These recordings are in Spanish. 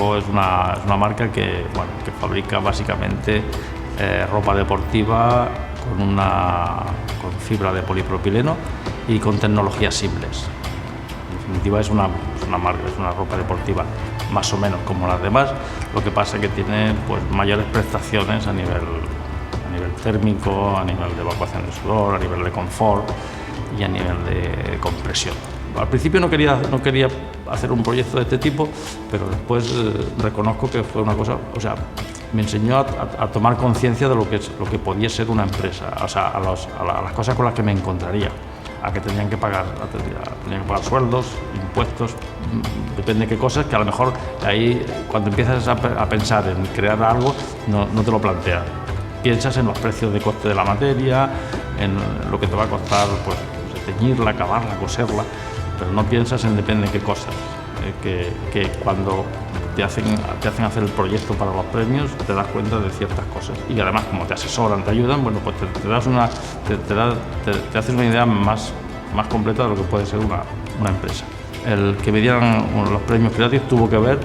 Paco es una marca que fabrica básicamente ropa deportiva con fibra de polipropileno y con tecnologías simples. En definitiva es una marca, es una ropa deportiva más o menos como las demás, lo que pasa es que tiene pues mayores prestaciones a nivel térmico, a nivel de evacuación de sudor, a nivel de confort y a nivel de compresión. Al principio no quería hacer un proyecto de este tipo, pero después reconozco que fue una cosa, o sea, me enseñó a tomar conciencia de lo que podía ser una empresa, o sea, a las cosas con las que me encontraría, a que tenían que pagar sueldos, impuestos, depende de qué cosas, que a lo mejor ahí cuando empiezas a pensar en crear algo no te lo planteas. Piensas en los precios de coste de la materia, en lo que te va a costar pues teñirla, acabarla, coserla, pero no piensas en depende de qué cosas, que cuando te hacen hacer el proyecto para los premios te das cuenta de ciertas cosas y además como te asesoran, te ayudan, bueno pues te haces una idea más completa de lo que puede ser una empresa. El que me dieran los premios Creative tuvo que ver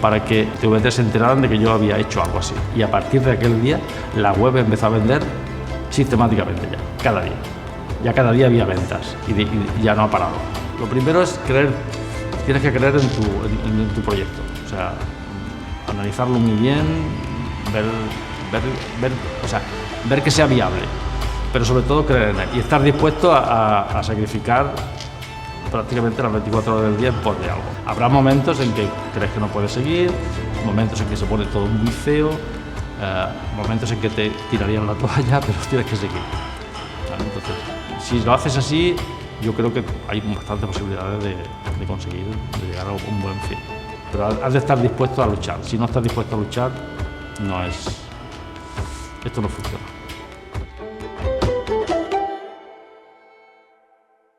para que TVT se enteraran de que yo había hecho algo así, y a partir de aquel día la web empezó a vender sistemáticamente cada día había ventas y ya no ha parado. Lo primero es tienes que creer en tu proyecto, o sea, analizarlo muy bien, ver que sea viable, pero sobre todo creer en él y estar dispuesto a sacrificar prácticamente las 24 horas del día en pos de algo. Habrá momentos en que crees que no puedes seguir, momentos en que se pone todo muy feo, momentos en que te tirarían la toalla, pero tienes que seguir. Entonces, si lo haces así, yo creo que hay bastantes posibilidades de conseguir, de llegar a un buen fin. Pero has de estar dispuesto a luchar. Si no estás dispuesto a luchar, esto no funciona.